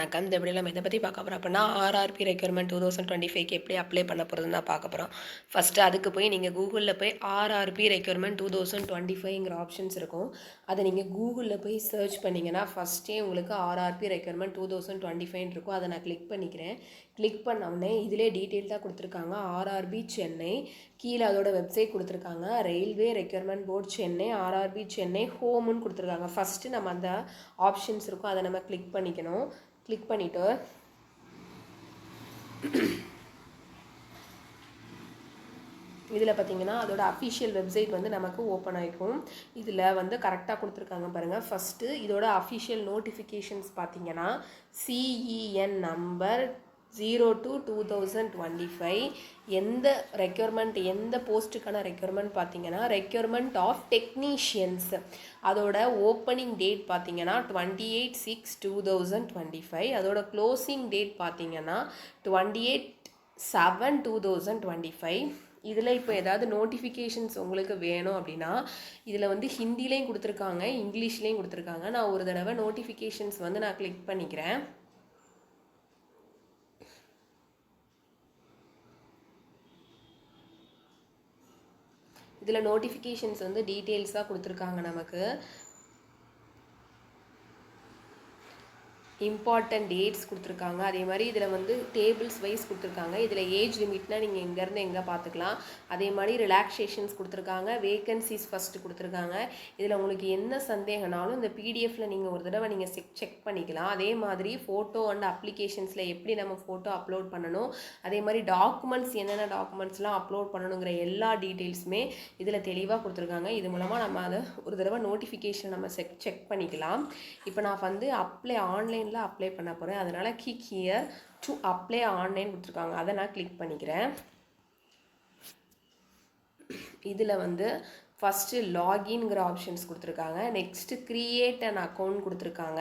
வணக்கம். இந்த வீடியோல நம்ம எத பத்தி பார்க்க போறோம் அப்படின்னா, ஆர்ஆர்பி ரெக்யர்மென்ட் 2025க்கு எப்படி அப்ளை பண்ண போறதுன்னு தான் பார்க்க போறோம். ஃபர்ஸ்ட்டு அதுக்கு போய் நீங்க கூகுள்ல போய் ஆர்ஆர்பி ரெக்யர்மென்ட் 2025ங்கிற ஆப்ஷன்ஸ் இருக்கும். அத நீங்க கூகுள்ல போய் சர்ச் பண்ணீங்கன்னா, ஃபர்ஸ்ட்டே உங்களுக்கு ஆர்ஆர்பி ரெக்யர்மென்ட் 2025ன்னு இருக்கும். அத நான் கிளிக் பண்ணிக்கிறேன். கிளிக் பண்ண உடனே இதிலே டீட்டெயில்டா குடுத்துருக்காங்க. ஆர்ஆர்பி சென்னை, கீழ அதோட வெப்சைட் குடுத்துருக்காங்க. Railway requirement board Chennai, RRB Chennai ஹோம்னு குடுத்துருக்காங்க. ஃபர்ஸ்ட்டு நம்ம அந்த ஆப்ஷன்ஸ் இருக்கும். அத நம்ம கிளிக் பண்ணிக்கணும். கிளிக் பண்ணிட்டு இதில் பார்த்தீங்கன்னா அதோட அஃபிஷியல் வெப்சைட் வந்து நமக்கு ஓப்பன் ஆகிக்கும். இதில் வந்து கரெக்டாக கொடுத்துருக்காங்க பாருங்கள். ஃபஸ்ட்டு இதோட அஃபிஷியல் நோட்டிஃபிகேஷன்ஸ் பார்த்தீங்கன்னா CEN நம்பர் 02/2025 எந்த ரெக்யர்மெண்ட் எந்த போஸ்ட்டுக்கான ரெக்யர்மெண்ட் பார்த்தீங்கன்னா ரெக்யர்மெண்ட் ஆஃப் டெக்னீஷியன்ஸ். அதோட ஓப்பனிங் டேட் பார்த்தீங்கன்னா 28/6/2025. அதோட க்ளோசிங் டேட் பார்த்தீங்கன்னா 28/7/2025. இதில் இப்போ ஏதாவது நோட்டிஃபிகேஷன்ஸ் உங்களுக்கு வேணும் அப்படின்னா இதில் வந்து ஹிந்திலையும் கொடுத்துருக்காங்க, இங்கிலீஷ்லேயும் கொடுத்துருக்காங்க. நான் ஒரு தடவை நோட்டிஃபிகேஷன்ஸ் வந்து நான் கிளிக் பண்ணிக்கிறேன். இதில் நோட்டிஃபிகேஷன்ஸ் வந்து டீட்டெயில்ஸாக கொடுத்துருக்காங்க. நமக்கு இம்பார்ட்டன்ட் டேட்ஸ் கொடுத்துருக்காங்க. அதே மாதிரி இதில் வந்து டேபிள்ஸ் வைஸ் கொடுத்துருக்காங்க. இதில் ஏஜ் லிமிட்னா நீங்கள் எங்கேருந்து எங்கே பார்த்துக்கலாம். அதே மாதிரி ரிலாக்ஸேஷன்ஸ் கொடுத்துருக்காங்க. வேகன்சிஸ் ஃபஸ்ட்டு கொடுத்துருக்காங்க. இதில் உங்களுக்கு என்ன சந்தேகனாலும் இந்த பிடிஎஃப்பில் நீங்கள் ஒரு தடவை நீங்கள் செக் பண்ணிக்கலாம். அதே மாதிரி ஃபோட்டோ அண்ட் அப்ளிகேஷன்ஸில் எப்படி நம்ம ஃபோட்டோ அப்லோட் பண்ணணும், அதே மாதிரி டாக்குமெண்ட்ஸ் என்னென்ன டாக்குமெண்ட்ஸ்லாம் அப்லோட் பண்ணணுங்கிற எல்லா டீட்டெயில்ஸுமே இதில் தெளிவாக கொடுத்துருக்காங்க. இது மூலமாக நம்ம அதை ஒரு தடவை நோட்டிஃபிகேஷன் நம்ம செக் பண்ணிக்கலாம். இப்போ நான் வந்து ஆன்லைன் அப்ளை பண்ண போகிறேன். அதனால் click here to apply online கொடுத்துருக்காங்க. அதை நான் கிளிக் பண்ணிக்கிறேன். இதில் வந்து ஃபஸ்ட்டு லாகின்ங்கிற ஆப்ஷன்ஸ் கொடுத்துருக்காங்க. நெக்ஸ்ட்டு க்ரியேட் அன் அக்கௌண்ட் கொடுத்துருக்காங்க.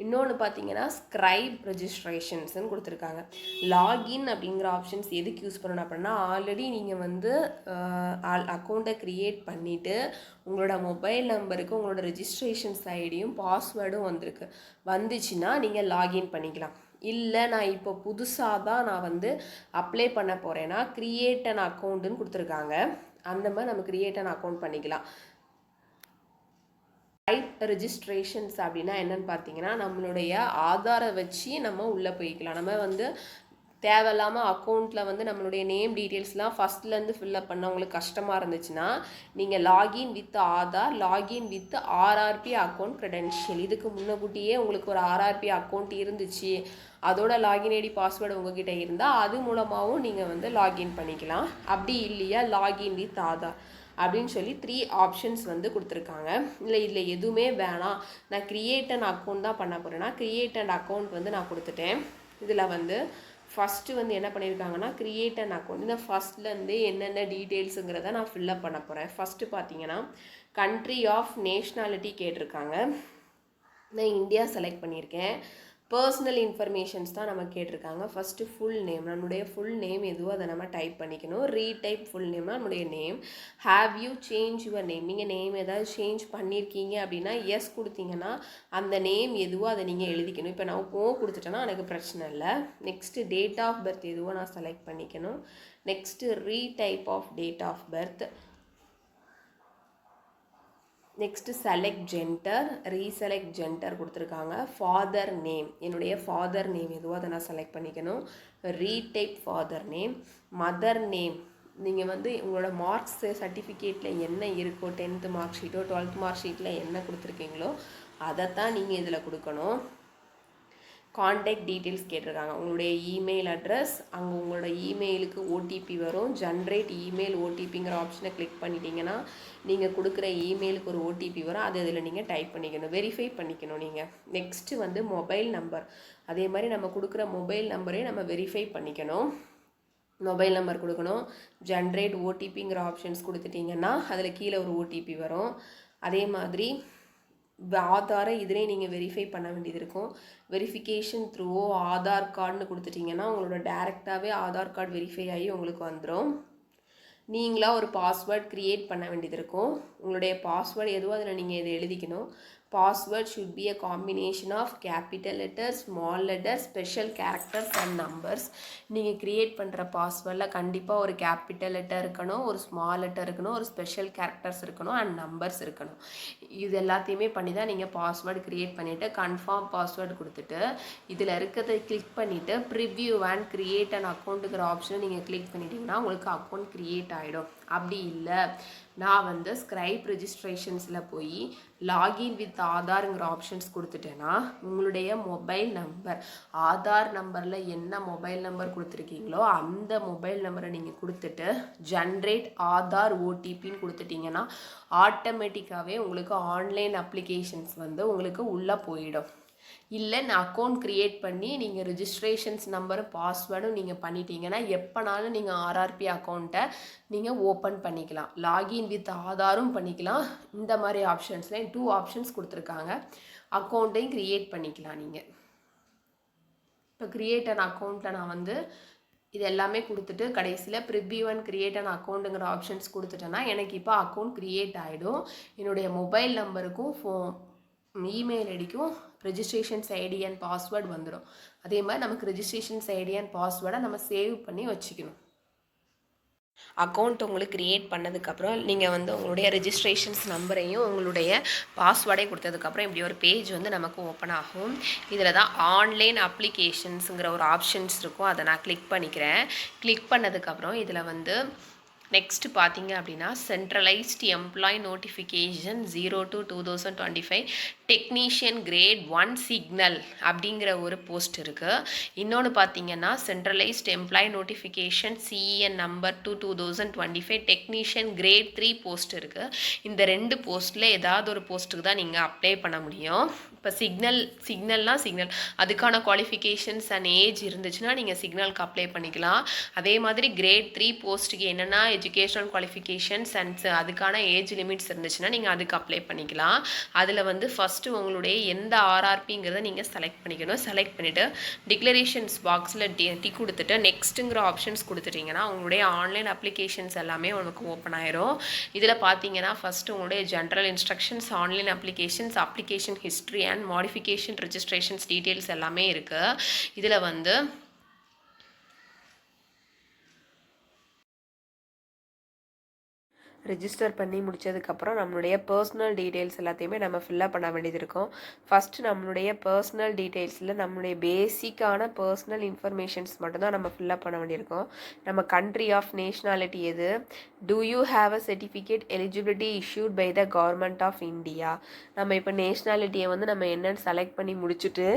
இன்னொன்று பார்த்தீங்கன்னா ஸ்க்ரைப் ரெஜிஸ்ட்ரேஷன்ஸ்ன்னு கொடுத்துருக்காங்க. லாகின் அப்படிங்கிற ஆப்ஷன்ஸ் எதுக்கு யூஸ் பண்ணணும் அப்படின்னா, ஆல்ரெடி நீங்கள் வந்து அக்கௌண்ட்டை க்ரியேட் பண்ணிவிட்டு உங்களோட மொபைல் நம்பருக்கு உங்களோட ரெஜிஸ்ட்ரேஷன்ஸ் ஐடியும் பாஸ்வேர்டும் வந்துச்சுன்னா நீங்கள் லாகின் பண்ணிக்கலாம். இல்லை நான் இப்போ புதுசாக தான் நான் வந்து அப்ளை பண்ண போகிறேன்னா க்ரியேட் அன் அக்கௌண்ட்டுன்னு கொடுத்துருக்காங்க. அந்த மாதிரி நம்ம கிரியேட் அன் அக்கௌண்ட் பண்ணிக்கலாம். டைப் ரெஜிஸ்ட்ரேஷன்ஸ் அப்படின்னா என்னன்னு பார்த்தீங்கன்னா நம்மளுடைய ஆதாரை வச்சு நம்ம உள்ளே போய்க்கலாம். நம்ம வந்து தேவையில்லாமல் அக்கௌண்ட்டில் வந்து நம்மளுடைய நேம் டீட்டெயில்ஸ்லாம் ஃபஸ்ட்லேருந்து ஃபில்லப் பண்ண உங்களுக்கு கஷ்டமாக இருந்துச்சுன்னா நீங்கள் login with Aadhaar, login with RRB account credential, இதுக்கு முன்னக்கூட்டியே உங்களுக்கு ஒரு ஆர்ஆர்பி அக்கௌண்ட் இருந்துச்சு, அதோட லாகின் ஐடி பாஸ்வேர்டு உங்ககிட்ட இருந்தால் அது மூலமாகவும் நீங்கள் வந்து லாகின் பண்ணிக்கலாம். அப்படி இல்லையா லாகின் வித் ஆதார் அப்படின்னு சொல்லி 3 ஆப்ஷன்ஸ் வந்து கொடுத்துருக்காங்க. இல்லை இதில் எதுவுமே வேணாம், நான் க்ரியேட் அண்ட் அக்கௌண்ட் தான் பண்ண போகிறேன்னா க்ரியேட் அண்ட் அக்கௌண்ட் வந்து நான் கொடுத்துட்டேன். இதில் வந்து ஃபஸ்ட்டு வந்து என்ன பண்ணியிருக்காங்கன்னா க்ரியேட் அண்ட் அக்கௌண்ட். இந்த ஃபஸ்ட்லேருந்தே என்னென்ன டீட்டெயில்ஸுங்கிறத நான் ஃபில்லப் பண்ண போகிறேன். ஃபஸ்ட்டு பார்த்தீங்கன்னா கண்ட்ரி ஆஃப் நேஷ்னாலிட்டி கேட்டிருக்காங்க. நான் இந்தியா செலக்ட் பண்ணியிருக்கேன். பர்சனல் இன்ஃபர்மேஷன்ஸ் தான் நம்ம கேட்டிருக்காங்க. ஃபஸ்ட்டு ஃபுல் நேம், நம்மளுடைய ஃபுல் நேம் எதுவோ அதை நம்ம டைப் பண்ணிக்கணும். ரீடைப் ஃபுல் நேம்னா நம்மளுடைய name. Have you change your name, நீங்கள் நேம் ஏதாவது சேஞ்ச் பண்ணியிருக்கீங்க அப்படின்னா எஸ் கொடுத்தீங்கன்னா அந்த நேம் எதுவோ அதை நீங்கள் எழுதிக்கணும். இப்போ நான் கொடுத்துட்டேன்னா எனக்கு பிரச்சனை இல்லை. நெக்ஸ்ட்டு டேட் ஆஃப் பர்த் எதுவோ நான் செலக்ட் பண்ணிக்கணும். Next retype of date of birth. Next select gender, reselect gender கொடுத்துருக்காங்க. ஃபாதர் நேம், என்னுடைய ஃபாதர் நேம் எதுவோ அதை நான் செலக்ட் பண்ணிக்கணும். Retype father name. Mother name, நீங்கள் வந்து உங்களோட மார்க்ஸ் சர்டிஃபிகேட்டில் என்ன இருக்கோ, 10th mark Shito 12th mark ஷீட்டில் என்ன கொடுத்துருக்கீங்களோ அதைத்தான் நீங்கள் இதில் கொடுக்கணும். கான்டாக்ட் டீட்டெயில்ஸ் கேட்டிருக்காங்க. உங்களுடைய இமெயில் அட்ரஸ், அங்கே உங்களோட இமெயிலுக்கு ஓடிபி வரும். ஜென்ரேட் இமெயில் ஓடிபிங்கிற ஆப்ஷனை கிளிக் பண்ணிட்டீங்கன்னா நீங்கள் கொடுக்குற இமெயிலுக்கு ஒரு ஓடிபி வரும். அது இதில் நீங்கள் டைப் பண்ணிக்கணும், வெரிஃபை பண்ணிக்கணும் நீங்கள். நெக்ஸ்ட்டு வந்து மொபைல் நம்பர், அதே மாதிரி நம்ம கொடுக்குற மொபைல் நம்பரையும் நம்ம வெரிஃபை பண்ணிக்கணும். மொபைல் நம்பர் கொடுக்கணும். ஜென்ரேட் ஓடிபிங்கிற ஆப்ஷன்ஸ் கொடுத்துட்டிங்கன்னா அதில் கீழே ஒரு ஓடிபி வரும். அதே மாதிரி ஆதாரை இதிலே நீங்கள் வெரிஃபை பண்ண வேண்டியது இருக்கும். வெரிஃபிகேஷன் த்ரூ ஆதார் கார்டுன்னு கொடுத்துட்டிங்கன்னா உங்களோட டேரெக்டாகவே ஆதார் கார்டு வெரிஃபை ஆகி உங்களுக்கு வந்துடும். நீங்களாக ஒரு பாஸ்வேர்ட் க்ரியேட் பண்ண வேண்டியது இருக்கும். உங்களுடைய பாஸ்வேர்டு எதுவோ அதில் நீங்கள் இதை எழுதிக்கணும். Password should be a combination of capital letters, small letters, special characters and numbers. நீங்கள் க்ரியேட் பண்ணுற பாஸ்வேர்டில் கண்டிப்பாக ஒரு கேபிட்டல் லெட்டர் இருக்கணும், ஒரு ஸ்மால் லெட்டர் இருக்கணும், ஒரு ஸ்பெஷல் கேரக்டர்ஸ் இருக்கணும் அண்ட் நம்பர்ஸ் இருக்கணும். இது எல்லாத்தையுமே பண்ணி தான் நீங்கள் பாஸ்வேர்டு க்ரியேட் பண்ணிவிட்டு கன்ஃபார்ம் பாஸ்வேர்டு கொடுத்துட்டு இதில் இருக்கிறத கிளிக் பண்ணிவிட்டு ப்ரிவ்யூ அண்ட் க்ரியேட் அண்ட் அக்கௌண்ட்டுங்கிற ஆப்ஷனை நீங்கள் கிளிக் பண்ணிட்டீங்கன்னா உங்களுக்கு அக்கௌண்ட் க்ரியேட் ஆகிடும். அப்படி இல்லை நான் வந்து ஸ்க்ரைப் ரெஜிஸ்ட்ரேஷன்ஸில் போய் லாகின் வித் ஆதாருங்கிற ஆப்ஷன்ஸ் கொடுத்துட்டேன்னா உங்களுடைய மொபைல் நம்பர் ஆதார் நம்பரில் என்ன மொபைல் நம்பர் கொடுத்துருக்கீங்களோ அந்த மொபைல் நம்பரை நீங்கள் கொடுத்துட்டு ஜென்ரேட் ஆதார் ஓடிபின்னு கொடுத்துட்டிங்கன்னா ஆட்டோமேட்டிக்காகவே உங்களுக்கு ஆன்லைன் அப்ளிகேஷன்ஸ் வந்து உங்களுக்கு உள்ளே போயிடும். இல்லை நான் அக்கௌண்ட் க்ரியேட் பண்ணி நீங்கள் ரிஜிஸ்ட்ரேஷன்ஸ் நம்பரும் பாஸ்வேர்டும் நீங்கள் பண்ணிட்டீங்கன்னா எப்போனாலும் நீங்கள் ஆர்ஆர்பி அக்கௌண்ட்டை நீங்கள் ஓப்பன் பண்ணிக்கலாம். லாகின் வித் ஆதாரும் பண்ணிக்கலாம். இந்த மாதிரி ஆப்ஷன்ஸில் 2 ஆப்ஷன்ஸ் கொடுத்துருக்காங்க. அக்கௌண்ட்டையும் க்ரியேட் பண்ணிக்கலாம். நீங்கள் இப்போ க்ரியேட் அன் அக்கௌண்ட்டில் நான் வந்து இது எல்லாமே கொடுத்துட்டு கடைசியில் ப்ரிவ்யூ அண்ட் க்ரியேட் அன் அக்கௌண்ட்டுங்கிற ஆப்ஷன்ஸ் கொடுத்துட்டேன்னா எனக்கு இப்போ அக்கௌண்ட் க்ரியேட் ஆகிடும். என்னுடைய மொபைல் நம்பருக்கும் இமெயில் ஐடிக்கும் ரெஜிஸ்ட்ரேஷன்ஸ் ஐடி அண்ட் பாஸ்வேர்டு வந்துடும். அதே மாதிரி நமக்கு ரெஜிஸ்ட்ரேஷன்ஸ் ஐடி அண்ட் பாஸ்வேர்டை நம்ம சேவ் பண்ணி வச்சுக்கணும். அக்கௌண்ட் உங்களுக்கு க்ரியேட் பண்ணதுக்கப்புறம் நீங்கள் வந்து உங்களுடைய ரெஜிஸ்ட்ரேஷன்ஸ் நம்பரையும் உங்களுடைய பாஸ்வேர்டையும் கொடுத்ததுக்கப்புறம் இப்படி ஒரு பேஜ் வந்து நமக்கு ஓப்பன் ஆகும். இதில் தான் ஆன்லைன் அப்ளிகேஷன்ஸுங்கிற ஒரு ஆப்ஷன்ஸ் இருக்கும். அதை நான் கிளிக் பண்ணிக்கிறேன். கிளிக் பண்ணதுக்கப்புறம் இதில் வந்து நெக்ஸ்ட் பார்த்தீங்க அப்படின்னா centralised employ notification 02/2025 technician grade 1 signal அப்படிங்கிற ஒரு போஸ்ட் இருக்குது. இன்னொன்று பார்த்தீங்கன்னா centralised employ notification CEN number 2/2025 technician grade 3 post இருக்குது. இந்த 2 போஸ்ட்டில் ஏதாவது ஒரு போஸ்ட்டுக்கு தான் நீங்கள் அப்ளை பண்ண முடியும். இப்போ சிக்னல் அதுக்கான குவாலிஃபிகேஷன்ஸ் அண்ட் ஏஜ் இருந்துச்சுன்னா நீங்கள் சிக்னலுக்கு அப்ளை பண்ணிக்கலாம். அதே மாதிரி கிரேட் 3 போஸ்ட்டுக்கு என்னென்னா எஜுகேஷனல் குவாலிஃபிகேஷன்ஸ் அண்ட் அதுக்கான ஏஜ் லிமிட்ஸ் இருந்துச்சுன்னா நீங்கள் அதுக்கு அப்ளை பண்ணிக்கலாம். அதில் வந்து ஃபஸ்ட்டு உங்களுடைய எந்த ஆர்ஆர்பிங்கிறத நீங்கள் செலக்ட் பண்ணிக்கணும். செலக்ட் பண்ணிவிட்டு டிக்ளரேஷன்ஸ் பாக்ஸில் டிக் கொடுத்துட்டு நெக்ஸ்ட்டுங்கிற ஆப்ஷன்ஸ் கொடுத்துட்டிங்கன்னா உங்களுடைய ஆன்லைன் அப்ளிகேஷன்ஸ் எல்லாமே உங்களுக்கு ஓப்பன் ஆயிரும். இதில் பார்த்தீங்கன்னா ஃபஸ்ட்டு உங்களுடைய general instructions, online application history and modification registrations details எல்லாமே இருக்குது. இதில் வந்து ரெஜிஸ்டர் பண்ணி முடித்ததுக்கப்புறம் நம்மளுடைய பர்சனல் டீட்டெயில்ஸ் எல்லாத்தையுமே நம்ம ஃபில்லப் பண்ண வேண்டியது இருக்கும். ஃபஸ்ட்டு நம்மளுடைய பர்சனல் டீட்டெயில்ஸில் நம்மளுடைய பேசிக்கான பர்சனல் இன்ஃபர்மேஷன்ஸ் மட்டும்தான் நம்ம ஃபில்லப் பண்ண வேண்டியிருக்கோம். நம்ம கண்ட்ரி ஆஃப் நேஷ்னாலிட்டி எது, do you have a certificate eligibility issued by the government of India. நம்ம இப்போ நேஷ்னாலிட்டியை வந்து நம்ம என்னென்னு செலக்ட் பண்ணி முடிச்சுட்டு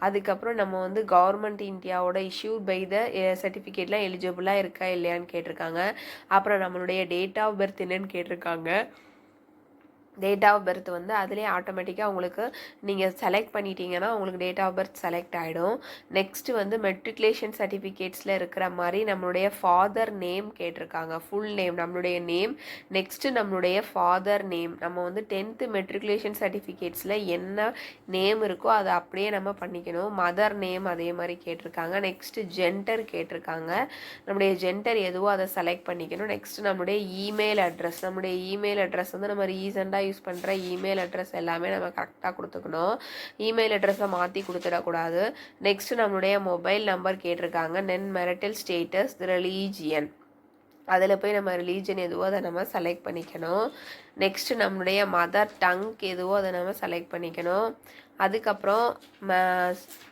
அதுக்கப்புறம் நம்ம வந்து கவர்மெண்ட் இந்தியாவோட இஷ்யூட் பை த சர்டிஃபிகேட்லாம் எலிஜிபிளாக இருக்கா இல்லையான்னு கேட்டிருக்காங்க. அப்புறம் நம்மளுடைய டேட் ஆஃப் பர்த் என்னன்னு கேட்டிருக்காங்க. டேட் ஆஃப் பர்த் வந்து அதுலேயே ஆட்டோமேட்டிக்காக உங்களுக்கு நீங்கள் செலக்ட் பண்ணிட்டீங்கன்னா உங்களுக்கு டேட் ஆஃப் பர்த் செலக்ட் ஆகிடும். நெக்ஸ்ட்டு வந்து மெட்ரிகுலேஷன் சர்டிஃபிகேட்ஸில் இருக்கிற மாதிரி நம்மளுடைய ஃபாதர் நேம் கேட்டிருக்காங்க. ஃபுல் நேம் நம்மளுடைய நேம், நெக்ஸ்ட்டு நம்மளுடைய ஃபாதர் நேம். நம்ம வந்து 10th மெட்ரிகுலேஷன் சர்டிஃபிகேட்ஸில் என்ன நேம் இருக்கோ அதை அப்படியே நம்ம பண்ணிக்கணும். மதர் நேம் அதே மாதிரி கேட்டிருக்காங்க. நெக்ஸ்ட்டு ஜெண்டர் கேட்டிருக்காங்க. நம்மளுடைய ஜெண்டர் எதுவோ அதை செலக்ட் பண்ணிக்கணும். நெக்ஸ்ட்டு நம்மளுடைய இமெயில் அட்ரஸ் வந்து நம்ம ரீசெண்டாக யூஸ் பண்ணுற இமெயில் அட்ரஸ் எல்லாமே நம்ம கரெக்டாக கொடுத்துக்கணும். இமெயில் அட்ரஸை மாற்றி கொடுத்துடக்கூடாது. நெக்ஸ்ட்டு நம்மளுடைய மொபைல் நம்பர் கேட்டிருக்காங்க. நென் மேரிட்டல் ஸ்டேட்டஸ், ரிலீஜியன், அதில் போய் நம்ம ரிலீஜன் எதுவோ அதை நம்ம செலக்ட் பண்ணிக்கணும். நெக்ஸ்ட்டு நம்மளுடைய மதர் டங் எதுவோ அதை நம்ம செலக்ட் பண்ணிக்கணும். அதுக்கப்புறம்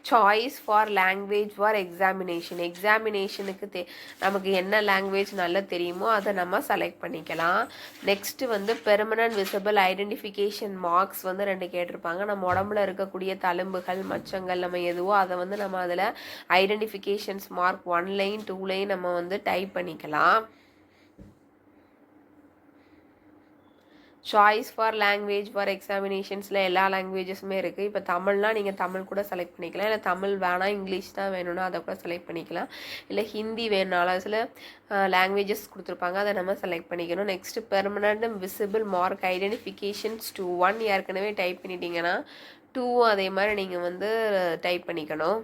சாய்ஸ் ஃபார் லாங்குவேஜ் ஃபார் எக்ஸாமினேஷனுக்கு நமக்கு என்ன லாங்குவேஜ் நல்லா தெரியுமோ அதை நம்ம செலக்ட் பண்ணிக்கலாம். நெக்ஸ்ட்டு வந்து பெர்மனன்ட் விசிபிள் ஐடென்டிஃபிகேஷன் மார்க்ஸ் வந்து 2 கேட்டிருப்பாங்க. நம்ம உடம்புல இருக்கக்கூடிய தழும்புகள், மச்சங்கள் நம்ம எதுவோ அதை வந்து நம்ம அதில் ஐடென்டிஃபிகேஷன்ஸ் மார்க் 1 லைன் 2 லைன் நம்ம வந்து டைப் பண்ணிக்கலாம். சாய்ஸ் ஃபார் லாங்குவேஜ் ஃபார் எக்ஸாமினேஷன்ஸில் எல்லா லாங்குவேஜஸுமே இருக்குது. இப்போ தமிழ்னால் நீங்கள் தமிழ் கூட செலக்ட் பண்ணிக்கலாம். இல்லை தமிழ் வேணாம் இங்கிலீஷ் தான் வேணும்னா அதை கூட செலக்ட் பண்ணிக்கலாம். இல்லை ஹிந்தி வேணுனாலும் சில லாங்குவேஜஸ் கொடுத்துருப்பாங்க, அதை நம்ம செலக்ட் பண்ணிக்கணும். Next permanent visible mark identifications 2 ஏற்கனவே டைப் பண்ணிட்டீங்கன்னா 2 அதே மாதிரி நீங்கள் வந்து டைப் பண்ணிக்கணும்.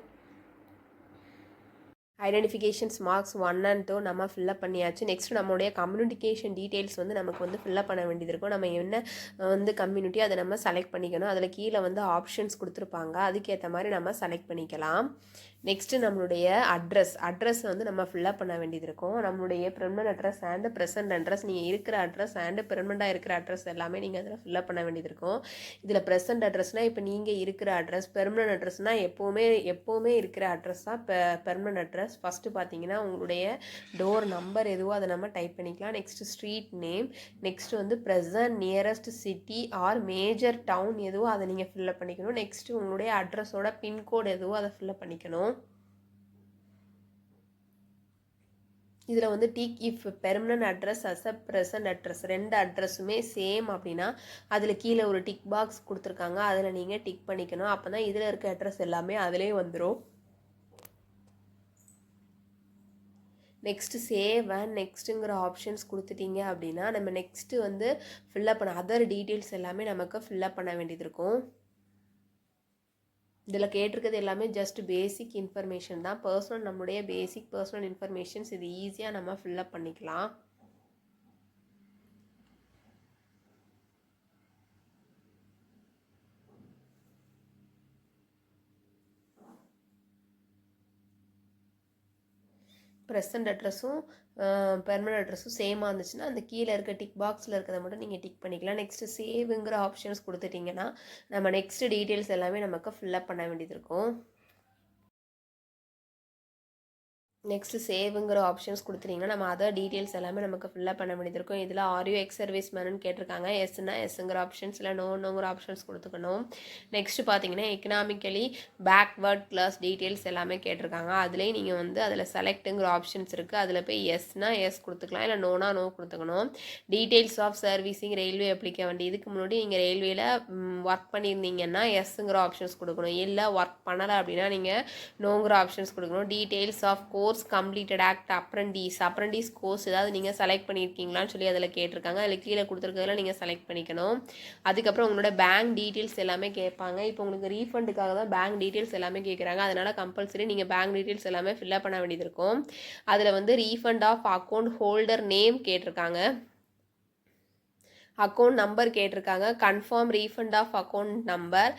ஐடென்டிஃபிகேஷன்ஸ் மார்க்ஸ் 1 and 2 நம்ம ஃபில்லப் பண்ணியாச்சு. நெக்ஸ்ட் நம்மளுடைய கம்யூனிகேஷன் டீட்டெயில்ஸ் வந்து நமக்கு வந்து ஃபில்லப் பண்ண வேண்டியது இருக்கும். நம்ம என்ன வந்து கம்யூனிட்டி அதை நம்ம செலக்ட் பண்ணிக்கணும். அதில் கீழே வந்து ஆப்ஷன்ஸ் கொடுத்துருப்பாங்க, அதுக்கேற்ற மாதிரி நம்ம செலக்ட் பண்ணிக்கலாம். நெக்ஸ்ட்டு நம்மளுடைய அட்ரஸ் வந்து நம்ம ஃபில்லப் பண்ண வேண்டியது இருக்கும். நம்மளுடைய permanent address and present address, நீங்கள் இருக்கிற அட்ரஸ் அண்ட் பெர்மனண்டாக இருக்கிற அட்ரஸ் எல்லாமே நீங்கள் அதில் ஃபில்லப் பண்ண வேண்டியது இருக்கும். இதில் ப்ரெசன்ட் அட்ரஸ்னால் இப்போ நீங்கள் இருக்கிற அட்ரஸ், பெர்மனன்ட் அட்ரஸ்னால் எப்போவுமே இருக்கிற அட்ரஸ் தான் பெர்மனன்ட் அட்ரஸ். ஃபஸ்ட்டு பார்த்தீங்கன்னா உங்களுடைய டோர் நம்பர் எதுவோ அதை நம்ம டைப் பண்ணிக்கலாம். நெக்ஸ்ட்டு ஸ்ட்ரீட் நேம், நெக்ஸ்ட் வந்து present nearest city or major town எதுவோ அதை நீங்கள் ஃபில்லப் பண்ணிக்கணும். நெக்ஸ்ட்டு உங்களுடைய அட்ரஸோட பின்கோடு எதுவோ அதை ஃபில்லப் பண்ணிக்கணும். இதில் வந்து tick if permanent address as a present address, ரெண்டு அட்ரஸுமே சேம் அப்படின்னா அதில் கீழே ஒரு டிக் பாக்ஸ் கொடுத்துருக்காங்க, அதில் நீங்கள் டிக் பண்ணிக்கணும். அப்போ தான் இதில் இருக்க அட்ரஸ் எல்லாமே அதிலே வந்துடும். நெக்ஸ்ட்டு சேவ் அண்ட் நெக்ஸ்ட்டுங்கிற ஆப்ஷன்ஸ் கொடுத்துட்டீங்க அப்படின்னா நம்ம நெக்ஸ்ட்டு வந்து ஃபில்லப் பண்ண அதர் டீட்டெயில்ஸ் எல்லாமே நமக்கு ஃபில்லப் பண்ண வேண்டியது இருக்கும். இதில் கேட்டிருக்கிறது எல்லாமே ஜஸ்ட் பேசிக் இன்ஃபர்மேஷன் தான். நம்மளுடைய பேசிக் பர்சனல் இன்ஃபர்மேஷன்ஸ் இது ஈஸியாக நம்ம ஃபில்லப் பண்ணிக்கலாம். ப்ரெசன்ட் அட்ரஸும் பெர்மனன்ட் அட்ரஸும் சேமாக இருந்துச்சுன்னா அந்த கீழே இருக்க டிக் பாக்ஸில் இருக்கிறத மட்டும் நீங்கள் டிக் பண்ணிக்கலாம். நெக்ஸ்ட்டு சேவுங்கிற ஆப்ஷன்ஸ் கொடுத்துட்டிங்கன்னா நம்ம நெக்ஸ்ட் டீட்டெயில்ஸ் எல்லாமே நமக்கு ஃபில்லப் பண்ண வேண்டியது இருக்கும். நெக்ஸ்ட்டு சேவுங்கிற ஆப்ஷன்ஸ் கொடுத்துட்டிங்கன்னா நம்ம அதர் டீட்டெயில்ஸ் எல்லாமே நமக்கு ஃபில்லப் பண்ண வேண்டியது இருக்கும். இதில் ஆர்யூ எக்ஸ் சர்வீஸ் மேனுன்னு கேட்டிருக்காங்க. எஸ்னா எஸ்ங்கிற ஆப்ஷன்ஸ், இல்லை நோங்கிற ஆப்ஷன்ஸ் கொடுத்துக்கணும். நெக்ஸ்ட்டு பார்த்தீங்கன்னா எக்கனாமிக்கலி பேக்வர்ட் கிளாஸ் டீட்டெயில்ஸ் எல்லாமே கேட்டிருக்காங்க. அதுலேயும் நீங்கள் வந்து அதில் செலக்ட்டுங்கிற ஆப்ஷன்ஸ் இருக்குது, அதில் போய் எஸ்னா எஸ் கொடுத்துக்கலாம், இல்லை நோனா நோ கொடுத்துக்கணும். டீட்டெயில்ஸ் ஆஃப் சர்வீஸிங் ரயில்வே அப்ளிக்க வேண்டிய, இதுக்கு முன்னாடி நீங்கள் ரயில்வேயில் ஒர்க் பண்ணியிருந்தீங்கன்னா எஸ்ங்கிற ஆப்ஷன்ஸ் கொடுக்கணும், இல்லை ஒர்க் பண்ணலை அப்படின்னா நீங்கள் நோங்கிற ஆப்ஷன்ஸ் கொடுக்கணும். Details of course completed act apprentice course ஏதாவது நீங்கள் செலக்ட் பண்ணியிருக்கீங்களான்னு சொல்லி அதில் கேட்டிருக்காங்க. அதில் கீழே கொடுத்துருக்கிறதுல நீங்கள் செலக்ட் பண்ணிக்கணும். அதுக்கப்புறம் உங்களோட பேங்க் டீட்டெயில்ஸ் எல்லாமே கேட்பாங்க. இப்போ உங்களுக்கு ரீஃபண்டுக்காக தான் பேங்க் டீட்டெயில்ஸ் எல்லாமே கேட்குறாங்க, அதனால் கம்பல்சரி நீங்கள் பேங்க் டீட்டெயில்ஸ் எல்லாமே ஃபில்லப் பண்ண வேண்டியது இருக்கும். அதில் வந்து refund of account holder name கேட்டிருக்காங்க, அக்கௌண்ட் நம்பர் கேட்டிருக்காங்க, confirm refund of account number,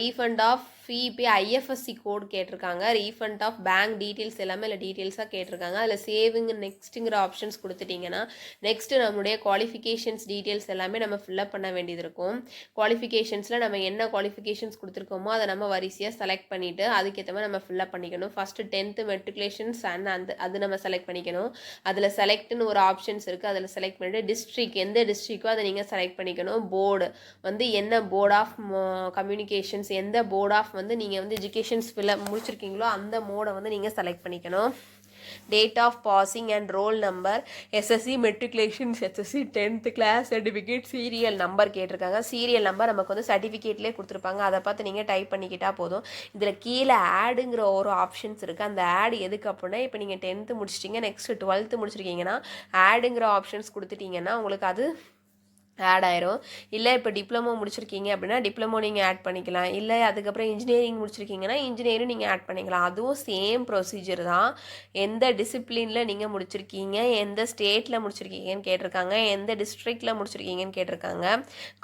refund of fee pay IFSC code கேட்டிருக்காங்க, ரீஃபண்ட் ஆஃப் பேங்க் டீட்டெயில்ஸ் எல்லாமே இல்லை டீட்டெயில்ஸாக கேட்டிருக்காங்க. அதில் சேவிங் நெக்ஸ்ட்டுங்கிற ஆப்ஷன்ஸ் கொடுத்துட்டிங்கன்னா நெக்ஸ்ட்டு நம்மளுடைய குவாலிஃபிகேஷன்ஸ் டீட்டெயில்ஸ் எல்லாமே நம்ம ஃபில்லப் பண்ண வேண்டியது இருக்கும். குவாலிஃபிகேஷன்ஸில் நம்ம என்ன குவாலிஃபிகேஷன்ஸ் கொடுத்துருக்கோமோ அதை நம்ம வரிசையாக செலக்ட் பண்ணிவிட்டு அதுக்கேற்ற மாதிரி நம்ம ஃபில்லப் பண்ணிக்கணும். ஃபஸ்ட்டு 10th மெட்ரிகுலேஷன்ஸ் அண்ட் அது நம்ம செலக்ட் பண்ணிக்கணும். அதில் செலக்ட்னு ஒரு ஆப்ஷன்ஸ் இருக்குது, அதில் செலக்ட் பண்ணிவிட்டு டிஸ்ட்ரிக்ட் எந்த டிஸ்ட்ரிக்டோ அதை நீங்கள் செலக்ட் பண்ணிக்கணும். போர்டு வந்து என்ன போர்ட் ஆஃப் கம்யூனிகேஷன்ஸ், எந்த போர்ட் ஆஃப் வந்து நீங்கள் வந்து எஜுகேஷன்ஸ் முடிச்சிருக்கீங்களோ அந்த மோடை வந்து நீங்கள் செலக்ட் பண்ணிக்கணும். Date of passing and roll number, SSC matriculations, SSC 10th class certificate, serial number கேட்டிருக்காங்க. சீரியல் நம்பர் நமக்கு வந்து சர்டிஃபிகேட்லேயே கொடுத்துருப்பாங்க, அதை பார்த்து நீங்கள் டைப் பண்ணிக்கிட்டால் போதும். இதில் கீழே ஆடுங்கிற ஒரு ஆப்ஷன்ஸ் இருக்குது. அந்த ஆட் எதுக்கு அப்படின்னா இப்போ நீங்கள் 10th முடிச்சிட்டிங்க, நெக்ஸ்ட்டு 12th முடிச்சிருக்கீங்கன்னா ஆடுங்கிற ஆப்ஷன்ஸ் கொடுத்துட்டிங்கன்னா உங்களுக்கு அது ஆட் ஆயிரும். இல்லை இப்போ டிப்ளமோ முடிச்சிருக்கீங்க அப்படின்னா டிப்ளமோ நீங்கள் ஆட் பண்ணிக்கலாம், இல்லை அதுக்கப்புறம் இன்ஜினியரிங் முடிச்சிருக்கீங்கன்னா இன்ஜினியரிங் நீங்கள் ஆட் பண்ணிக்கலாம். அதுவும் சேம் ப்ரொசீஜர் தான். எந்த டிசிப்ளினில் நீங்கள் முடிச்சிருக்கீங்க, எந்த ஸ்டேட்டில் முடிச்சிருக்கீங்கன்னு கேட்டிருக்காங்க, எந்த டிஸ்ட்ரிக்டில் முடிச்சிருக்கீங்கன்னு கேட்டிருக்காங்க,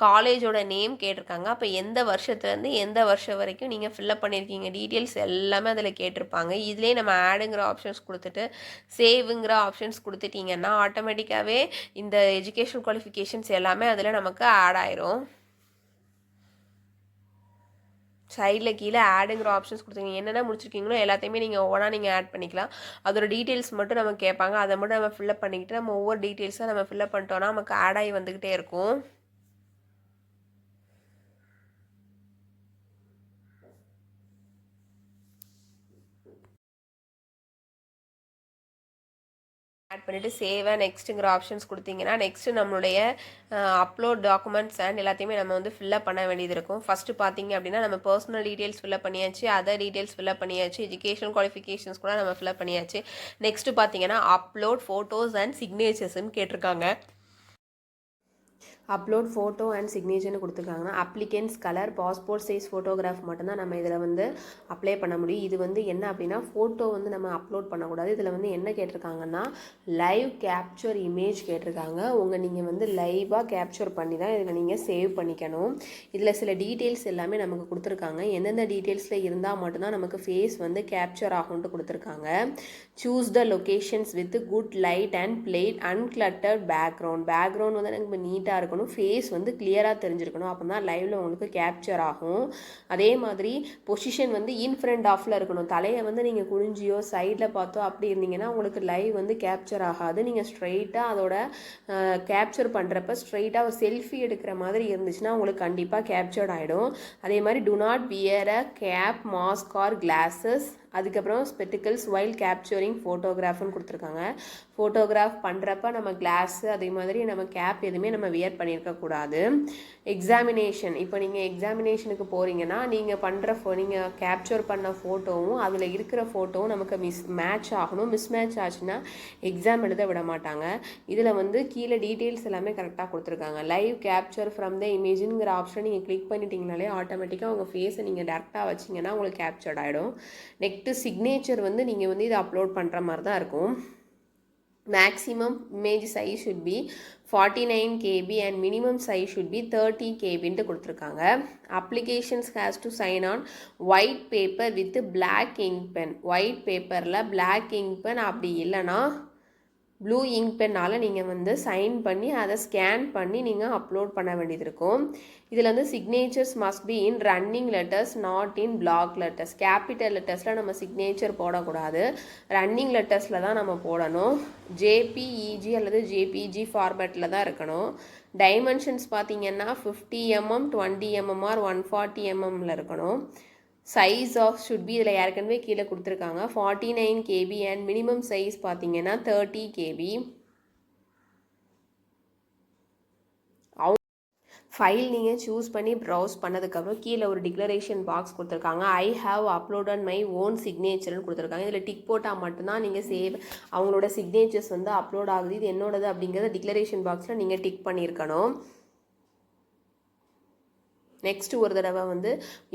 காலேஜோட நேம் கேட்டிருக்காங்க. அப்போ எந்த வருஷத்துலேருந்து எந்த வருஷம் வரைக்கும் நீங்கள் ஃபில்லப் பண்ணியிருக்கீங்க டீட்டெயில்ஸ் எல்லாமே அதில் கேட்டிருப்பாங்க. இதிலே நம்ம ஆடுங்கிற ஆப்ஷன்ஸ் கொடுத்துட்டு சேவுங்கிற ஆப்ஷன்ஸ் கொடுத்துட்டிங்கன்னா ஆட்டோமேட்டிக்காகவே இந்த எஜுகேஷன் குவாலிஃபிகேஷன்ஸ் எல்லாமே அதில் நமக்கு ஆட் ஆயிரும். சைடில் கீழே ஆடுங்கிற ஆப்ஷன்ஸ் கொடுத்துருங்க, என்னென்ன முடிச்சிருக்கீங்களோ எல்லாத்தையுமே நீங்கள் ஒவ்வொன்றா நீங்கள் ஆட் பண்ணிக்கலாம். அதோட டீட்டெயில்ஸ் மட்டும் நமக்கு கேட்பாங்க, அதை மட்டும் நம்ம ஃபில்லப் பண்ணிக்கிட்டு நம்ம ஒவ்வொரு டீட்டெயில்ஸாக நம்ம ஃபில்லப் பண்ணிட்டோன்னா நமக்கு ஆட் ஆகி வந்துக்கிட்டே இருக்கும். ஆட் பண்ணிவிட்டு சேவ் நெக்ஸ்ட்டுங்கிற ஆப்ஷன்ஸ் கொடுத்தீங்கன்னா நெக்ஸ்ட்டு நம்மளுடைய அப்லோட் டாக்குமெண்ட்ஸ் அண்ட் எல்லாத்தையுமே நம்ம வந்து ஃபில்லப் பண்ண வேண்டியது இருக்கும். ஃபஸ்ட்டு பார்த்தீங்க அப்படின்னா நம்ம பர்சனல் டீட்டெயில்ஸ் ஃபில்லப் பண்ணியாச்சு, அதர் டீட்டெயில்ஸ் ஃபில்லப் பண்ணியாச்சு, எஜுகேஷன் குவாலிஃபிகேஷன்ஸ் கூட நம்ம ஃபில்லப் பண்ணியாச்சு. நெக்ஸ்ட்டு பார்த்தீங்கன்னா அப்லோட் ஃபோட்டோஸ் அண்ட் சிக்னேச்சர்ஸ்ன்னு கேட்டிருக்காங்க. அப்லோட் ஃபோட்டோ அண்ட் சிக்னேச்சர்னு கொடுத்துருக்காங்கன்னா applicants colour passport size photograph மட்டும்தான் நம்ம இதில் வந்து அப்ளை பண்ண முடியும். இது வந்து என்ன அப்படின்னா ஃபோட்டோ வந்து நம்ம அப்லோட் பண்ணக்கூடாது. இதில் வந்து என்ன கேட்டிருக்காங்கன்னா லைவ் கேப்சர் இமேஜ் கேட்டிருக்காங்க. நீங்கள் வந்து லைவாக கேப்சர் பண்ணி தான் இதில் நீங்கள் சேவ் பண்ணிக்கணும். இதில் சில டீட்டெயில்ஸ் எல்லாமே நமக்கு கொடுத்துருக்காங்க. எந்தெந்த டீட்டெயில்ஸில் இருந்தால் மட்டும்தான் நமக்கு ஃபேஸ் வந்து கேப்சர் ஆகும்ட்டு கொடுத்துருக்காங்க. Choose the locations with good light and plain uncluttered background வந்து எனக்கு நீட்டாக இருக்கணும். ஃபேஸ் வந்து கிளியராக தெரிஞ்சிருக்கணும். அப்போ தான் லைவில் உங்களுக்கு கேப்சர் ஆகும். அதே மாதிரி பொசிஷன் வந்து இன் ஃப்ரண்ட் ஆஃபில் இருக்கணும். தலையை வந்து நீங்கள் குனிஞ்சியோ சைடில் பார்த்தோ அப்படி இருந்தீங்கன்னா உங்களுக்கு லைவ் வந்து கேப்சர் ஆகாது. நீங்கள் ஸ்ட்ரெயிட்டாக அதோட கேப்சர் பண்ணுறப்ப ஸ்ட்ரெயிட்டாக ஒரு செல்ஃபி எடுக்கிற மாதிரி இருந்துச்சுன்னா உங்களுக்கு கண்டிப்பாக கேப்சர்ட் ஆகிடும். அதே மாதிரி do not wear a cap mask or glasses அதுக்கப்புறம் ஸ்பெட்டிக்கல்ஸ் வைல் கேப்சரிங் ஃபோட்டோகிராஃப்னு கொடுத்துருக்காங்க. ஃபோட்டோகிராஃப் பண்ணுறப்ப நம்ம கிளாஸு அதே மாதிரி நம்ம கேப் எதுவுமே நம்ம வியர் பண்ணியிருக்கக்கூடாது. எக்ஸாமினேஷன் இப்போ நீங்கள் எக்ஸாமினேஷனுக்கு போகிறீங்கன்னா நீங்கள் கேப்சர் பண்ண ஃபோட்டோவும் அதில் இருக்கிற ஃபோட்டோவும் நமக்கு மேட்ச் ஆகணும். மிஸ்மேட்ச் ஆச்சுன்னா எக்ஸாம் எழுத விட மாட்டாங்க. இதில் வந்து கீழே டீட்டெயில்ஸ் எல்லாமே கரெக்டாக கொடுத்துருக்காங்க. லைவ் கேப்சர் ஃப்ரம் த இமேஜுங்கிற ஆப்ஷன் நீங்கள் கிளிக் பண்ணிட்டீங்கனாலே ஆட்டோமேட்டிக்காக உங்கள் ஃபேஸை நீங்கள் டேரெக்டாக வச்சிங்கன்னா உங்களுக்கு கேப்சர்ட் ஆகிடும். நெக்ஸ்ட்டு சிக்னேச்சர் வந்து நீங்கள் வந்து இதை அப்லோட் பண்ணுற மாதிரி தான் இருக்கும். Maximum image size should be 49 KB and minimum size should be 30 KBன்ட்டு கொடுத்துருக்காங்க. Applications has to sign on white paper with black ink pen. White பேப்பரில் பிளாக் இங்க் பென் அப்படி இல்லைன்னா ப்ளூ இங்க் பென்னால் நீங்கள் வந்து சைன் பண்ணி அதை ஸ்கேன் பண்ணி நீங்கள் அப்லோட் பண்ண வேண்டியது இருக்கும். இதில் வந்து signatures must be in running letters not in block letters. Capital லெட்டர்ஸில் நம்ம சிக்னேச்சர் போடக்கூடாது. ரன்னிங் லெட்டர்ஸில் தான் நம்ம போடணும். ஜேபிஇஜி அல்லது ஜேபிஜி ஃபார்மேட்டில் தான் இருக்கணும். டைமென்ஷன்ஸ் பார்த்தீங்கன்னா 50 mm 20 mm ஆர் 140 mm இருக்கணும். சைஸ் ஆஃப் ஷுட் பி இதில் ஏற்கனவே கீழே கொடுத்துருக்காங்க 49 KB அண்ட் மினிமம் சைஸ் பார்த்தீங்கன்னா 30 KB. ஃபைல் நீங்கள் சூஸ் பண்ணி ப்ரௌஸ் பண்ணதுக்கப்புறம் கீழே ஒரு டிக்ளரேஷன் பாக்ஸ் கொடுத்துருக்காங்க. I have uploaded my own சிக்னேச்சர்னு கொடுத்துருக்காங்க. இதில் டிக் போட்டால் மட்டும்தான் நீங்கள் அவங்களோட சிக்னேச்சர்ஸ் வந்து அப்லோட் ஆகுது, இது என்னோடது அப்படிங்கிறத டிக்ளரேஷன் பாக்ஸில் நீங்கள் டிக் பண்ணியிருக்கணும். நெக்ஸ்ட் ஒரு தடவை வந்து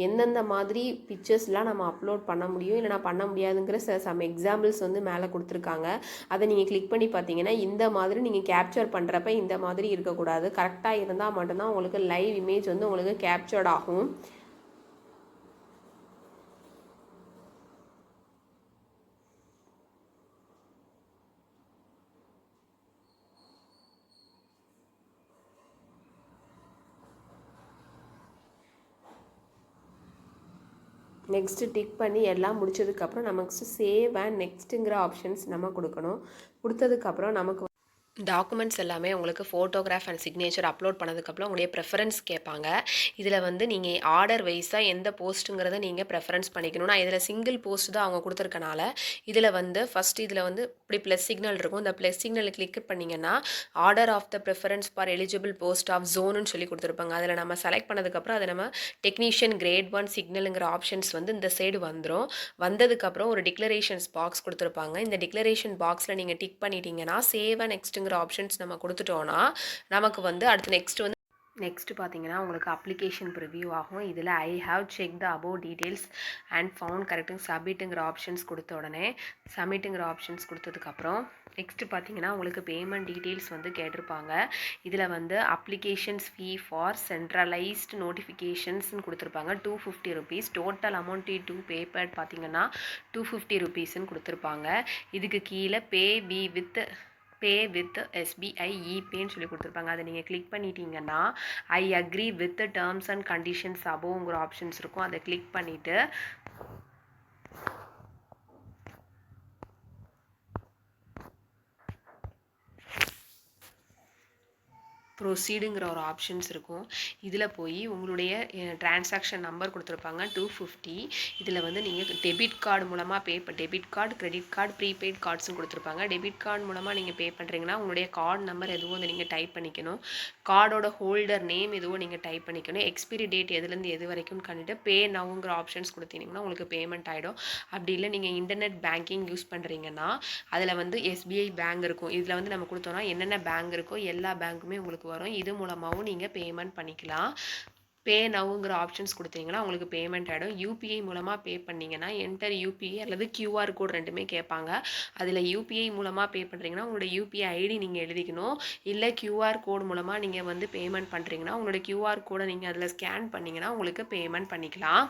எந்தெந்த மாதிரி பிக்சர்ஸ்லாம் நம்ம அப்லோட் பண்ண முடியும் இல்லைனா பண்ண முடியாதுங்கிற சம் எக்ஸாம்பிள்ஸ் வந்து மேலே கொடுத்துருக்காங்க. அதை நீங்கள் கிளிக் பண்ணி பார்த்தீங்கன்னா இந்த மாதிரி நீங்கள் கேப்சர் பண்ணுறப்ப இந்த மாதிரி இருக்கக்கூடாது. கரெக்டாக இருந்தால் மட்டும்தான் உங்களுக்கு லைவ் இமேஜ் வந்து உங்களுக்கு கேப்சர்ட் ஆகும். நெக்ஸ்ட்டு டிக் பண்ணி எல்லாம் முடிச்சதுக்கப்புறம் நமக்கு சேவ் அண்ட் நெக்ஸ்ட்டுங்கிற ஆப்ஷன்ஸ் நம்ம கொடுக்கணும். கொடுத்ததுக்கப்புறம் நமக்கு டாக்குமெண்ட்ஸ் எல்லாமே உங்களுக்கு ஃபோட்டோகிராஃப் அண்ட் சிக்னேச்சர் அப்லோட் பண்ணதுக்கப்புறம் உங்களுடைய ப்ரெஃபரன்ஸ் கேட்பாங்க. இதில் வந்து நீங்கள் ஆர்டர் வைஸாக எந்த போஸ்ட்டுங்கிறத நீங்கள் ப்ரெஃபரன்ஸ் பண்ணிக்கணும். நான் இதில் சிங்கிள் போஸ்ட் தான் அவங்க கொடுத்துருக்கனால இதில் வந்து ஃபஸ்ட் இதில் வந்து இப்படி ப்ளஸ் சிக்னல் இருக்கும். இந்த ப்ளஸ் சிக்னலை கிளிக் பண்ணிங்கன்னா order of the preference for eligible post of ஜோனுன்னு சொல்லி கொடுத்துருப்பாங்க. அதில் நம்ம செலக்ட் பண்ணதுக்கப்புறம் அதை நம்ம டெக்னீஷியன் கிரேட் 1 சிக்னலுங்கிற ஆப்ஷன்ஸ் வந்து இந்த சைடு வந்துடும். வந்ததுக்கப்புறம் ஒரு டிக்ளரேஷன்ஸ் பாக்ஸ் கொடுத்துருப்பாங்க. இந்த டிக்ளரேஷன் பாக்ஸில் நீங்கள் டிக் பண்ணிட்டீங்கன்னா சேவ் அண்ட் நெக்ஸ்ட்டுங்கிற ஆப்ஷன்ஸ் நம்ம கொடுத்துட்டோன்னா நமக்கு வந்து அடுத்து நெக்ஸ்ட்டு பார்த்தீங்கன்னா உங்களுக்கு அப்ளிகேஷன் ப்ரிவ்யூ ஆகும். இதில் I have check the above details and found correcting சப்மிட்டுங்கிற ஆப்ஷன்ஸ் கொடுத்த உடனே சப்மிட்டுங்கிற ஆப்ஷன்ஸ் கொடுத்ததுக்கப்புறம் நெக்ஸ்ட்டு பார்த்தீங்கன்னா உங்களுக்கு பேமெண்ட் டீட்டெயில்ஸ் வந்து கேட்டிருப்பாங்க. இதில் வந்து அப்ளிகேஷன்ஸ் ஃபீ ஃபார் சென்ட்ரலைஸ்டு நோட்டிஃபிகேஷன்ஸ்னு கொடுத்துருப்பாங்க 250 rupees. Total amount to paper பார்த்தீங்கன்னா 250 rupeesன்னு கொடுத்துருப்பாங்க. இதுக்கு கீழே பே வித் SBI இபேன்னு சொல்லி கொடுத்துருப்பாங்க. அதை நீங்கள் கிளிக் பண்ணிட்டீங்கன்னா I agree with terms and conditions அபோவ்ங்கிற ஆப்ஷன்ஸ் இருக்கும். அதை கிளிக் பண்ணிவிட்டு ப்ரொசீடுங்கிற ஒரு ஆப்ஷன்ஸ் இருக்கும். இதில் போய் உங்களுடைய டிரான்சாக்ஷன் நம்பர் கொடுத்துருப்பாங்க 250. இதில் வந்து நீங்கள் டெபிட் கார்டு மூலமாக debit card, credit card, prepaid கார்ட்ஸ்னு கொடுத்துருப்பாங்க. டெபிட் கார்டு மூலமாக நீங்கள் பே பண்ணுறீங்கன்னா உங்களுடைய கார்டு நம்பர் எதுவும் வந்து நீங்கள் டைப் பண்ணிக்கணும். கார்டோட ஹோல்டர் நேம் எதுவும் நீங்கள் டைப் பண்ணிக்கணும். எக்ஸ்பிரி டேட் எதுலேருந்து எது வரைக்கும் கண்டிட்டு பே நவுங்கிற ஆப்ஷன்ஸ் கொடுத்தீங்கன்னா உங்களுக்கு பேமெண்ட் ஆகிடும். அப்படி இல்லை நீங்கள் இன்டர்நெட் பேங்கிங் யூஸ் பண்ணுறீங்கன்னா அதில் வந்து SBI பேங்க் இருக்கும். இதில் வந்து நம்ம கொடுத்தோன்னா என்னென்ன பேங்க் இருக்கோ எல்லா பேங்க்குமே உங்களுக்கு உங்களுக்கு வரும். இது மூலமாகவும் நீங்கள் பேமெண்ட் பண்ணிக்கலாம். பே நவுங்கிற ஆப்ஷன்ஸ் கொடுத்தீங்கன்னா உங்களுக்கு பேமெண்ட் ஆகிடும். யூபிஐ மூலமாக பே பண்ணிங்கன்னா என்டர் யூபிஐ அல்லது கியூஆர் கோட் ரெண்டுமே கேட்பாங்க. அதில் யூபிஐ மூலமாக பே பண்ணுறீங்கன்னா உங்களோட யூபிஐ ஐடி நீங்கள் எழுதிக்கணும். இல்லை கியூஆர் கோட் மூலமாக நீங்கள் வந்து பேமெண்ட் பண்ணுறீங்கன்னா உங்களோட கியூஆர் கோடை நீங்கள் அதில் ஸ்கேன் பண்ணிங்கன்னா உங்களுக்கு பேமெண்ட் பண்ணிக்கலாம்.